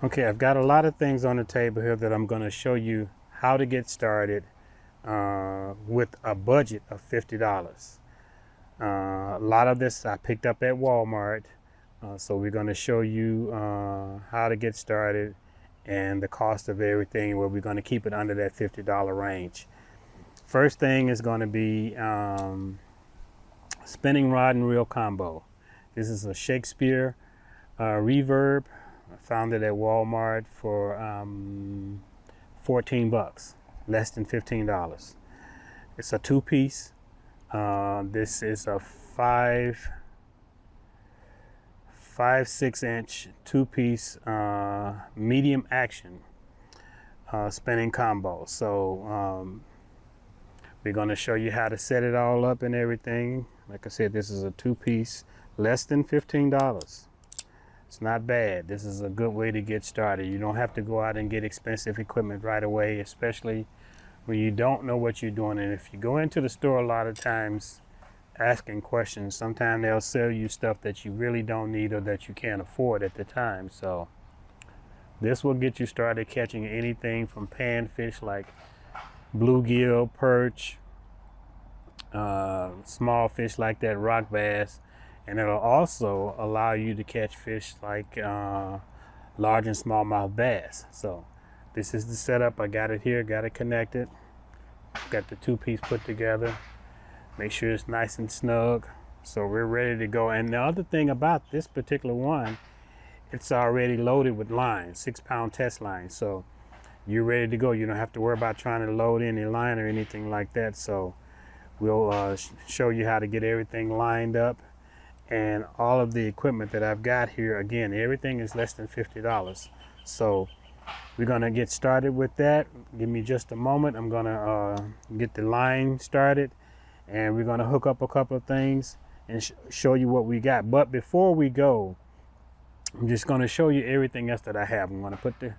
Okay, I've got a lot of things on the table here that I'm going to show you how to get started with a budget of $50. A lot of this I picked up at Walmart, so we're going to show you how to get started and the cost of everything, where we're going to keep it under that $50 range. First thing is going to be spinning rod and reel combo. This is a Shakespeare Reverb. I found it at Walmart for 14 bucks, less than $15. It's a two-piece. This is a 6-inch two-piece medium action spinning combo. So we're going to show you how to set it all up and everything. Like I said, this is a two-piece, less than $15. It's not bad. This is a good way to get started. You don't have to go out and get expensive equipment right away, especially when you don't know what you're doing. And if you go into the store a lot of times asking questions, sometimes they'll sell you stuff that you really don't need or that you can't afford at the time. So this will get you started catching anything from panfish like bluegill, perch, small fish like that rock bass, and it'll also allow you to catch fish like large and smallmouth bass. So this is the setup. I got it here, got it connected, got the two-piece put together. Make sure it's nice and snug, so we're ready to go. And the other thing about this particular one, it's already loaded with lines, 6-pound test lines, so you're ready to go. You don't have to worry about trying to load any line or anything like that. So we'll show you how to get everything lined up. And all of the equipment that I've got here, again, everything is less than $50. So we're gonna get started with that. Give me just a moment. I'm gonna get the line started, and we're gonna hook up a couple of things and show you what we got. But before we go, I'm just gonna show you everything else that I have. I'm gonna put the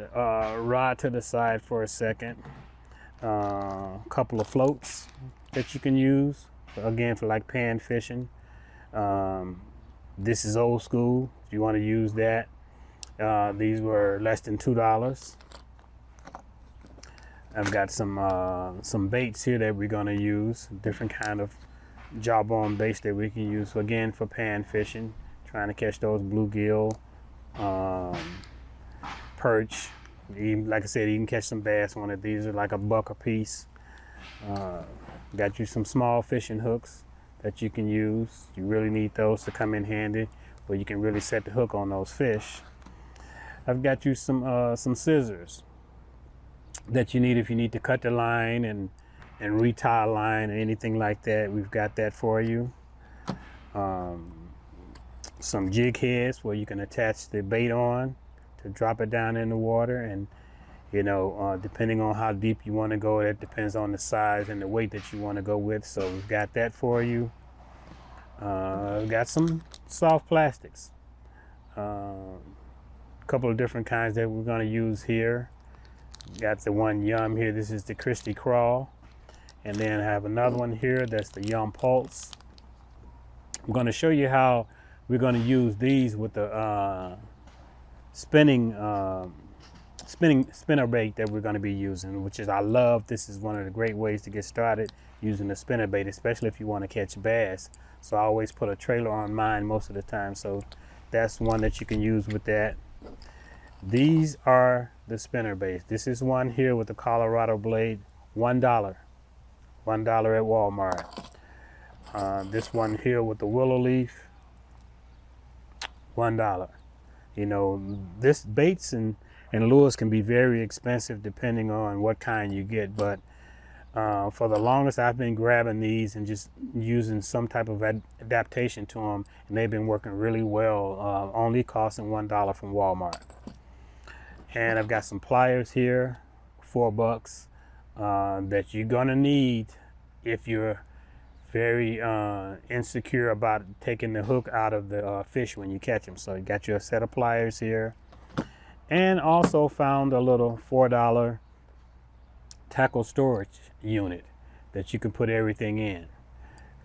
rod to the side for a second. A couple of floats that you can use, again, for like pan fishing. This is old school if you want to use that. These were less than $2. I've got some baits here that we're going to use, different kind of jawbone baits that we can use, again, for pan fishing, trying to catch those bluegill, perch. Even, like I said, you can catch some bass on it. These are like $1 a piece. Got you some small fishing hooks that you can use. You really need those to come in handy, where you can really set the hook on those fish. I've got you some scissors that you need if you need to cut the line and retie a line or anything like that. We've got that for you. Some jig heads where you can attach the bait on to drop it down in the water, and you know, depending on how deep you want to go, that depends on the size and the weight that you want to go with. So we've got that for you. We've got some soft plastics, a couple of different kinds that we're going to use here. Got the one Yum here. This is the Christy Crawl, and then I have another one here. That's the Yum Pulse. I'm going to show you how we're going to use these with the spinner bait that we're going to be using, which is, I love, this is one of the great ways to get started using the spinner bait, especially if you want to catch bass. So I always put a trailer on mine most of the time, so that's one that you can use with that. These are the spinner baits. This is one here with the Colorado blade, $1 at Walmart. This one here with the willow leaf, $1. You know, this baits and lures can be very expensive depending on what kind you get, but for the longest I've been grabbing these and just using some type of adaptation to them, and they've been working really well, only costing $1 from Walmart. And I've got some pliers here, $4, that you're gonna need if you're very insecure about taking the hook out of the fish when you catch them. So you got your set of pliers here. And also found a little $4 tackle storage unit that you can put everything in.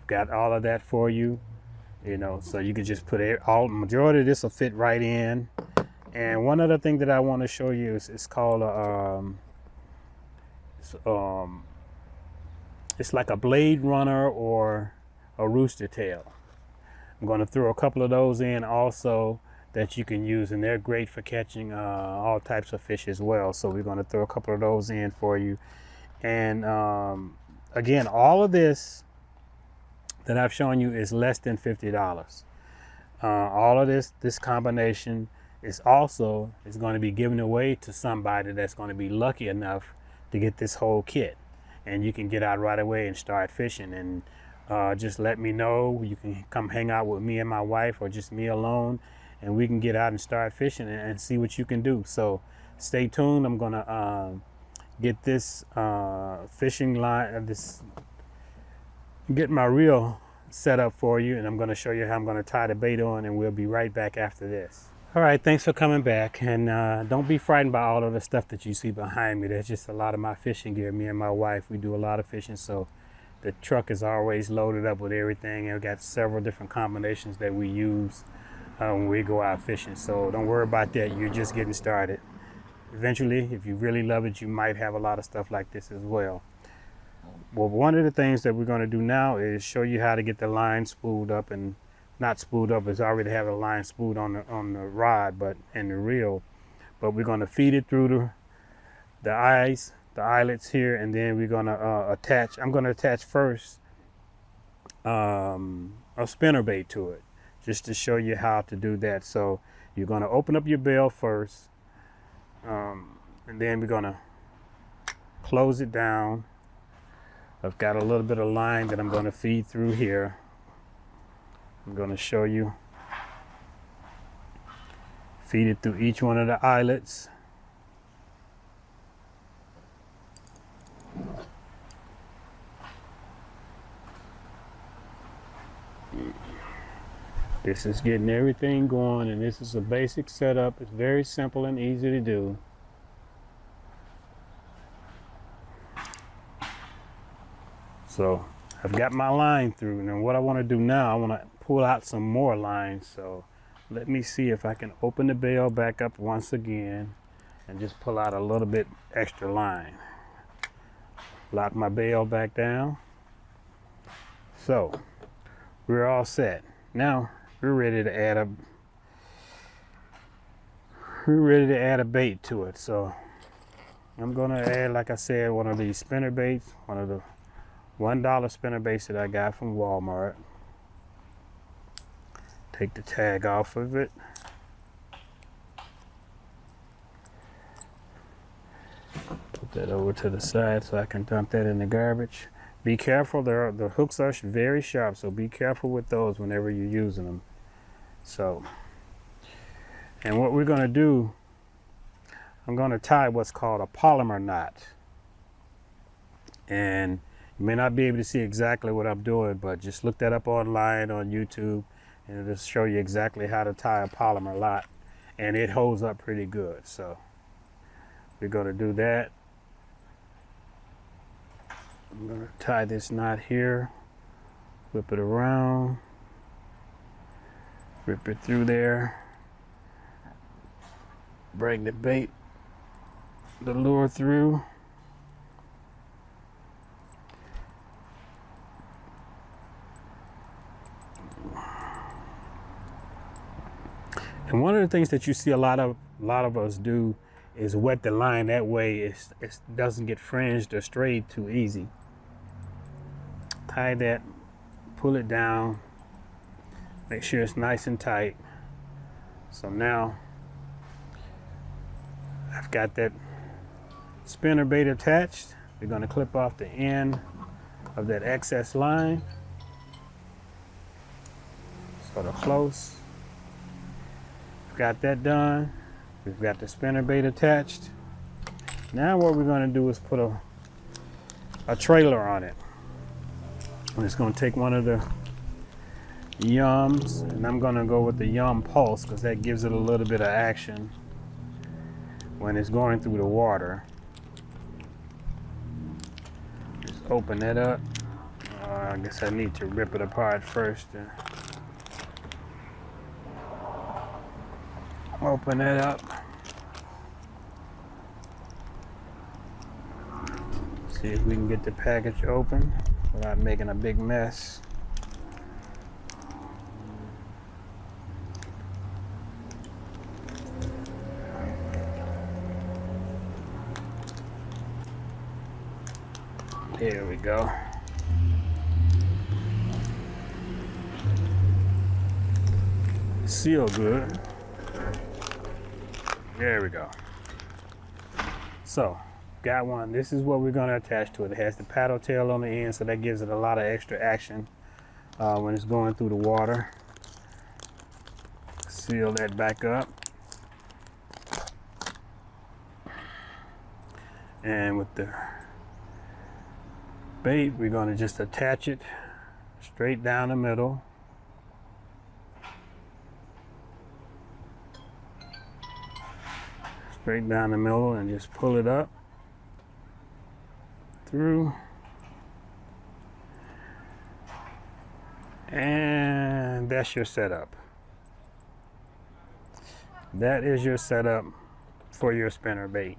Got all of that for you, you know, so you can just put it all, majority of this will fit right in. And one other thing that I want to show you is it's called it's like a Blade Runner or a rooster tail. I'm going to throw a couple of those in also that you can use, and they're great for catching all types of fish as well. So we're going to throw a couple of those in for you. And again, all of this that I've shown you is less than $50. All of this combination is going to be given away to somebody that's going to be lucky enough to get this whole kit, and you can get out right away and start fishing. And just let me know. You can come hang out with me and my wife, or just me alone, and we can get out and start fishing and see what you can do. So stay tuned. I'm gonna get this fishing line, get my reel set up for you, and I'm going to show you how I'm going to tie the bait on, and we'll be right back after this. All right, thanks for coming back, and don't be frightened by all of the stuff that you see behind me. That's just a lot of my fishing gear. Me and my wife, we do a lot of fishing, so the truck is always loaded up with everything, and we've got several different combinations that we use when we go out fishing. So don't worry about that. You're just getting started. Eventually, if you really love it, you might have a lot of stuff like this as well. Well, one of the things that we're going to do now is show you how to get the line spooled up, and not spooled up, it's already have a line spooled on the rod, but in the reel. But we're going to feed it through the eyelets here, and then we're going to attach. I'm going to attach first a spinnerbait to it, just to show you how to do that. So you're going to open up your bail first, and then we're going to close it down. I've got a little bit of line that I'm going to feed through here. I'm going to show you. Feed it through each one of the eyelets. This is getting everything going, and this is a basic setup. It's very simple and easy to do. So I've got my line through, and what I want to do now, I want to pull out some more lines. So let me see if I can open the bail back up once again and just pull out a little bit extra line. Lock my bail back down. So we're all set. Now we're ready to add a bait to it. So I'm gonna add, like I said, one of these spinner baits, one of the $1 spinner baits that I got from Walmart. Take the tag off of it. Put that over to the side so I can dump that in the garbage. Be careful, the hooks are very sharp, so be careful with those whenever you're using them. So, and what we're gonna do, I'm gonna tie what's called a polymer knot. And you may not be able to see exactly what I'm doing, but just look that up online on YouTube, and it'll show you exactly how to tie a polymer knot, and it holds up pretty good. So we're going to do that. I'm going to tie this knot here, whip it around, rip it through there, bring the bait, the lure through. And one of the things that you see a lot of us do is wet the line. That way it doesn't get fringed or strayed too easy. Tie that, pull it down, make sure it's nice and tight. So now I've got that spinner bait attached. We're going to clip off the end of that excess line, sort of close. Got that done. We've got the spinner bait attached. Now what we're going to do is put a trailer on it. I'm just going to take one of the Yums, and I'm going to go with the Yum Pulse because that gives it a little bit of action when it's going through the water. Just open that up. I guess I need to rip it apart first. Open it up. See if we can get the package open without making a big mess. Here we go. Seal good. There we go. So, got one. This is what we're going to attach to it. It has the paddle tail on the end, so that gives it a lot of extra action when it's going through the water. Seal that back up. And with the bait, we're going to just attach it straight down the middle. Straight down the middle, and just pull it up through. And that's your setup. That is your setup for your spinner bait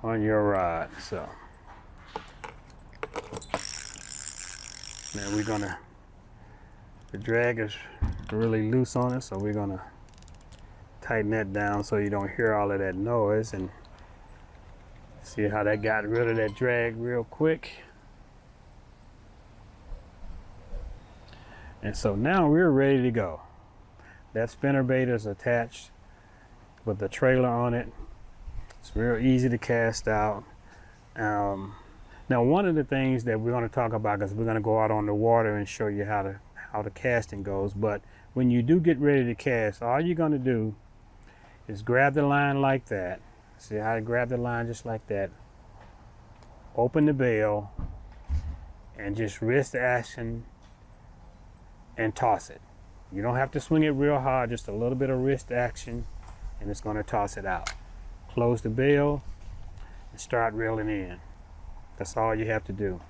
on your rod. So now the drag is really loose on it, so we're gonna tighten that down so you don't hear all of that noise, and see how that got rid of that drag real quick. And so now we're ready to go. That spinner bait is attached with the trailer on it. It's real easy to cast out. Now one of the things that we're going to talk about, because we're going to go out on the water and show you how the casting goes, but when you do get ready to cast, all you're going to do is grab the line like that. See how to grab the line just like that. Open the bail and just wrist action and toss it. You don't have to swing it real hard, just a little bit of wrist action, and it's going to toss it out. Close the bail and start reeling in. That's all you have to do.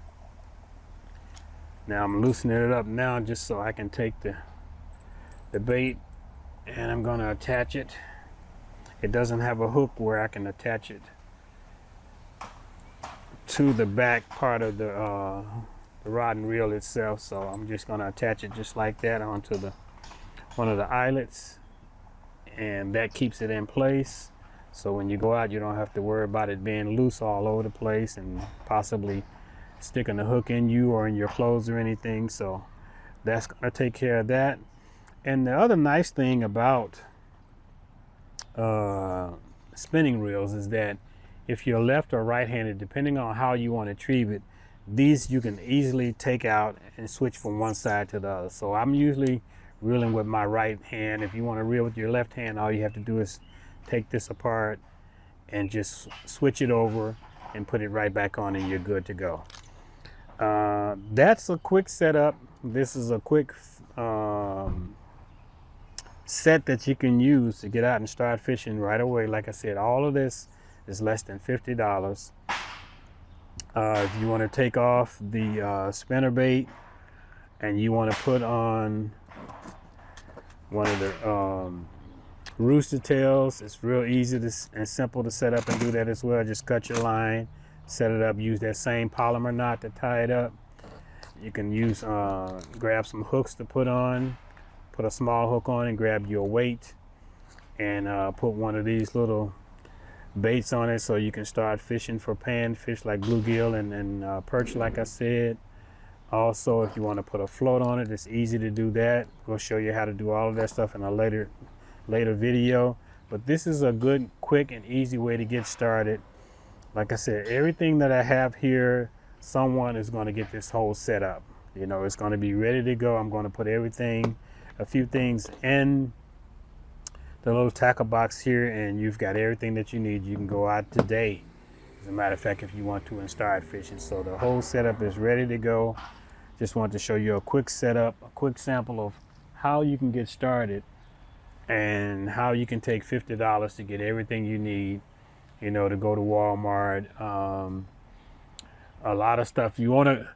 Now I'm loosening it up now just so I can take the bait, and I'm going to attach it. It doesn't have a hook where I can attach it to the back part of the rod and reel itself, so I'm just going to attach it just like that onto one of the eyelets, and that keeps it in place. So when you go out, you don't have to worry about it being loose all over the place and possibly sticking a hook in you or in your clothes or anything. So that's going to take care of that. And the other nice thing about spinning reels is that if you're left or right-handed, depending on how you want to retrieve it, these you can easily take out and switch from one side to the other. So I'm usually reeling with my right hand. If you want to reel with your left hand, all you have to do is take this apart and just switch it over and put it right back on, and you're good to go. That's a quick setup. This is a quick set that you can use to get out and start fishing right away. Like I said, all of this is less than $50. If you want to take off the spinner bait and you want to put on one of the rooster tails, it's real easy and simple to set up and do that as well. Just cut your line, set it up, use that same polymer knot to tie it up. You can use grab some hooks to put on, put a small hook on and grab your weight, and put one of these little baits on it so you can start fishing for panfish like bluegill and perch, like I said. Also, if you want to put a float on it, it's easy to do that. We'll show you how to do all of that stuff in a later video, but this is a good, quick, and easy way to get started. Like I said, everything that I have here, someone is going to get this whole setup. You know, it's going to be ready to go. I'm going to put everything, a few things in the little tackle box here, and you've got everything that you need. You can go out today, as a matter of fact, if you want to, and start fishing. So the whole setup is ready to go. Just wanted to show you a quick setup, a quick sample of how you can get started and how you can take $50 to get everything you need, you know, to go to Walmart. A lot of stuff you want to,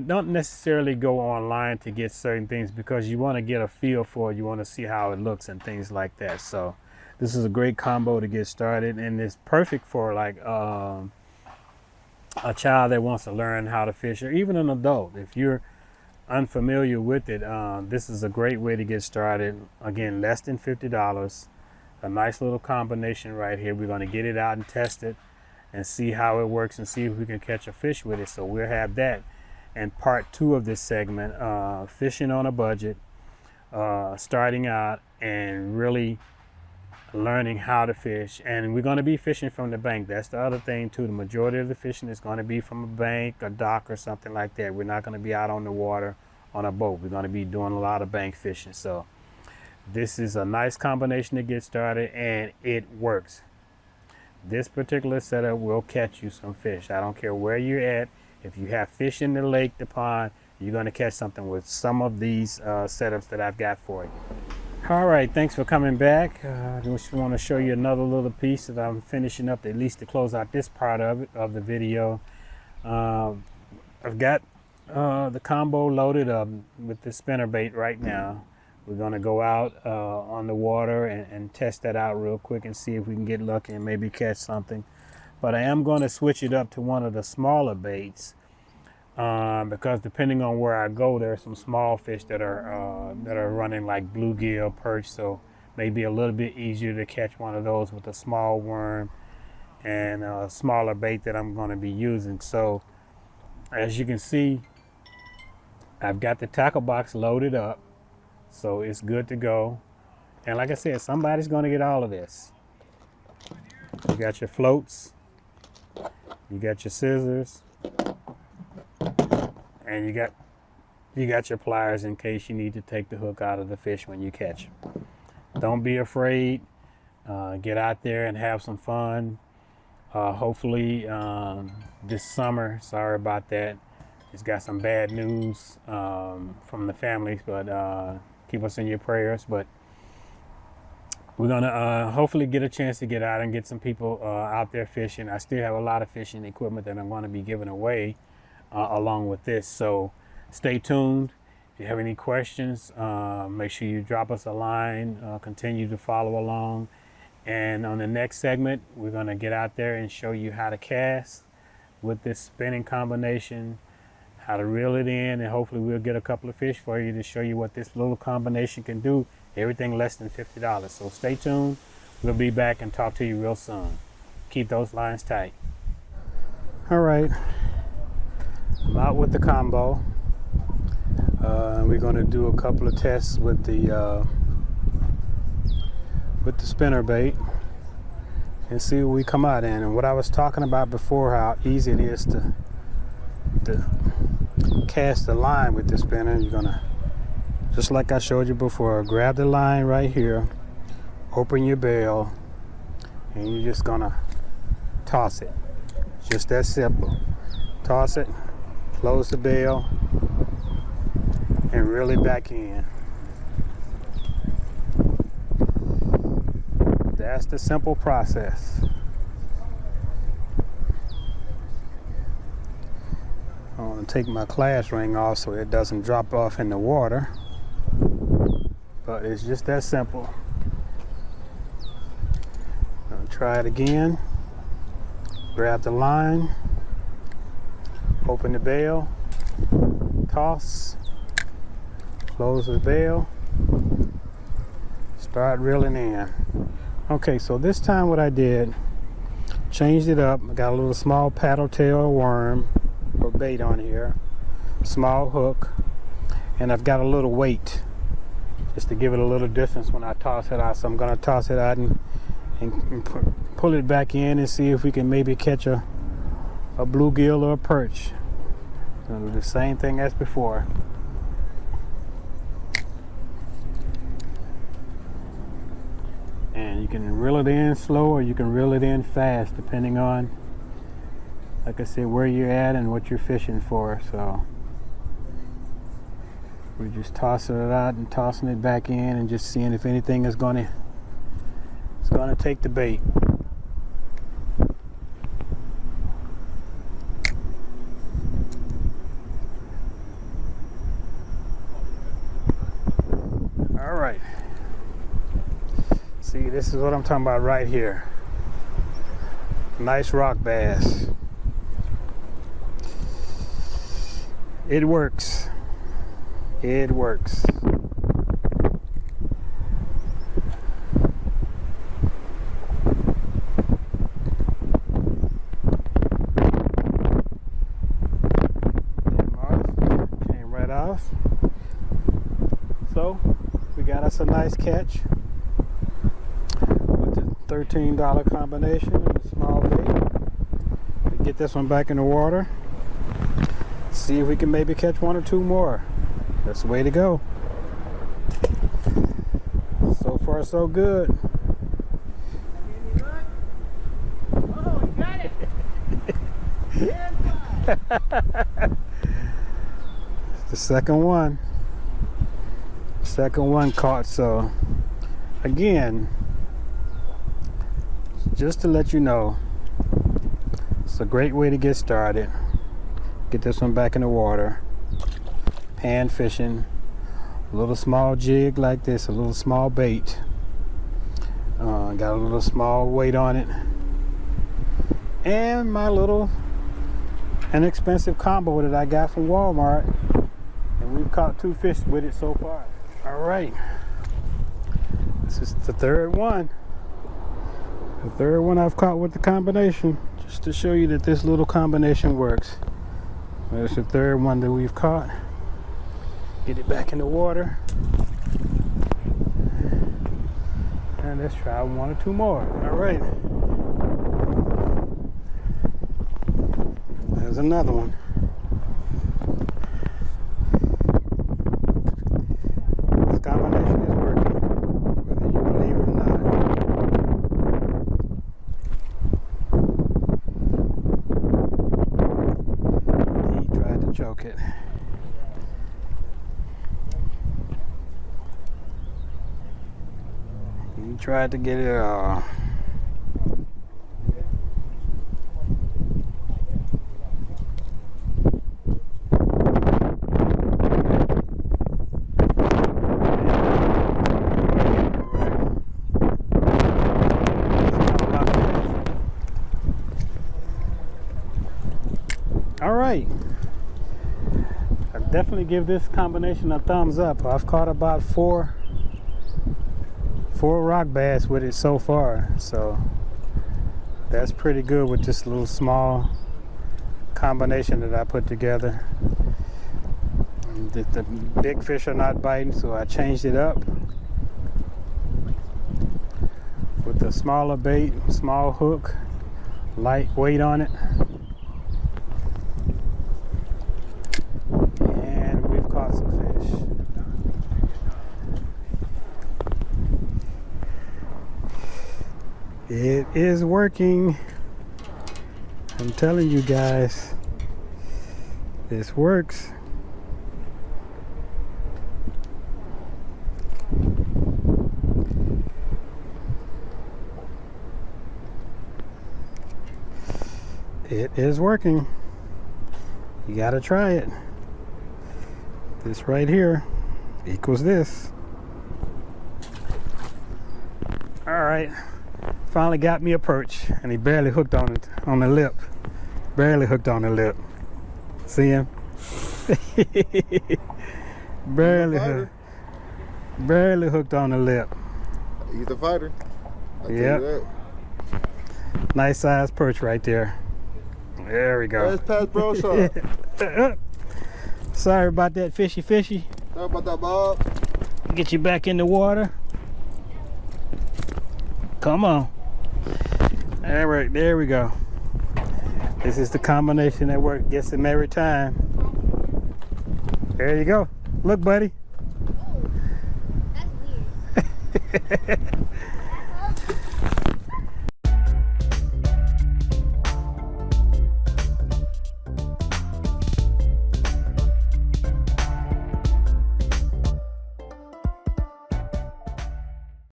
don't necessarily go online to get certain things because you want to get a feel for it. You want to see how it looks and things like that. So this is a great combo to get started, and it's perfect for like a child that wants to learn how to fish, or even an adult. If you're unfamiliar with it, this is a great way to get started. Again, less than $50. A nice little combination right here. We're going to get it out and test it and see how it works and see if we can catch a fish with it. So we'll have that in part 2 of this segment, fishing on a budget, starting out and really learning how to fish. And we're going to be fishing from the bank. That's the other thing too. The majority of the fishing is going to be from a bank, a dock, or something like that. We're not going to be out on the water on a boat. We're going to be doing a lot of bank fishing. So this is a nice combination to get started, and it works. This particular setup will catch you some fish. I don't care where you're at. If you have fish in the lake, the pond, you're going to catch something with some of these setups that I've got for you. All right, thanks for coming back. I just want to show you another little piece that I'm finishing up, at least to close out this part of it, of the video. I've got the combo loaded up with the spinnerbait right now. We're going to go out on the water and test that out real quick and see if we can get lucky and maybe catch something. But I am going to switch it up to one of the smaller baits because depending on where I go, there are some small fish that are running like bluegill, perch, so maybe a little bit easier to catch one of those with a small worm and a smaller bait that I'm going to be using. So as you can see, I've got the tackle box loaded up, so it's good to go. And like I said, somebody's going to get all of this. You got your floats, you got your scissors, and you got your pliers in case you need to take the hook out of the fish when you catch them. Don't be afraid. Get out there and have some fun. Hopefully this summer, sorry about that, it's got some bad news from the families, but keep us in your prayers. But we're gonna hopefully get a chance to get out and get some people out there fishing. I still have a lot of fishing equipment that I'm going to be giving away along with this, so stay tuned. If you have any questions, make sure you drop us a line. Continue to follow along, and on the next segment we're going to get out there and show you how to cast with this spinning combination, how to reel it in, and hopefully we'll get a couple of fish for you to show you what this little combination can do. Everything less than $50. So stay tuned. We'll be back and talk to you real soon. Keep those lines tight. All right, I'm out with the combo. We're going to do a couple of tests with the spinner bait and see what we come out in. And what I was talking about before, how easy it is to cast the line with the spinner. You're gonna, just like I showed you before, grab the line right here, open your bail, and you're just gonna toss it. Just that simple. Toss it, close the bail, and reel it back in. That's the simple process. I want to take my class ring off so it doesn't drop off in the water, but it's just that simple. I'll try it again. Grab the line, open the bail, toss, close the bail, start reeling in. Okay, so this time what I did, changed it up. I got a little small paddle tail worm or bait on here, small hook, and I've got a little weight just to give it a little distance when I toss it out. So I'm going to toss it out and pull it back in and see if we can maybe catch a bluegill or a perch. Gonna do the same thing as before. And you can reel it in slow or you can reel it in fast, depending on, like I said, where you're at and what you're fishing for. So we're just tossing it out and tossing it back in and just seeing if anything is going to take the bait. this is what I'm talking about right here. Nice rock bass. It works. It works. Came right off. So we got us a nice catch with the $13 combination and a small bait. We get this one back in the water. See if we can maybe catch one or two more. That's the way to go. So far, so good. Oh, you got it! The second one. Second one caught. So again, just to let you know, it's a great way to get started. Get this one back in the water. Pan fishing. A little small jig like this, a little small bait. Got a little small weight on it. And my little inexpensive combo that I got from Walmart. And we've caught 2 fish with it so far. All right. This is the third one. The third one I've caught with the combination. Just to show you that this little combination works. There's the third one that we've caught. Get it back in the water. And let's try 1 or 2 more. All right. There's another one. This combination is working, whether you believe it or not. He tried to choke it. He tried to get it all right. I definitely give this combination a thumbs up. I've caught about four rock bass with it so far, so that's pretty good with this little small combination that I put together. The big fish are not biting, so I changed it up with the smaller bait, small hook, light weight on it, and we've caught some fish. It is working. I'm telling you guys, this works. It is working. You gotta try it. This right here equals this. All right. Finally got me a perch, and he barely hooked on it, on the lip. Barely hooked on the lip. See him? barely hooked on the lip. He's a fighter. Yep. Nice size perch right there. There we go. That's past bro shot. Sorry about that fishy. Sorry about that, Bob. Get you back in the water. Come on. All right, there we go. This is the combination that works, gets him every time. There you go. Look, buddy. That's weird.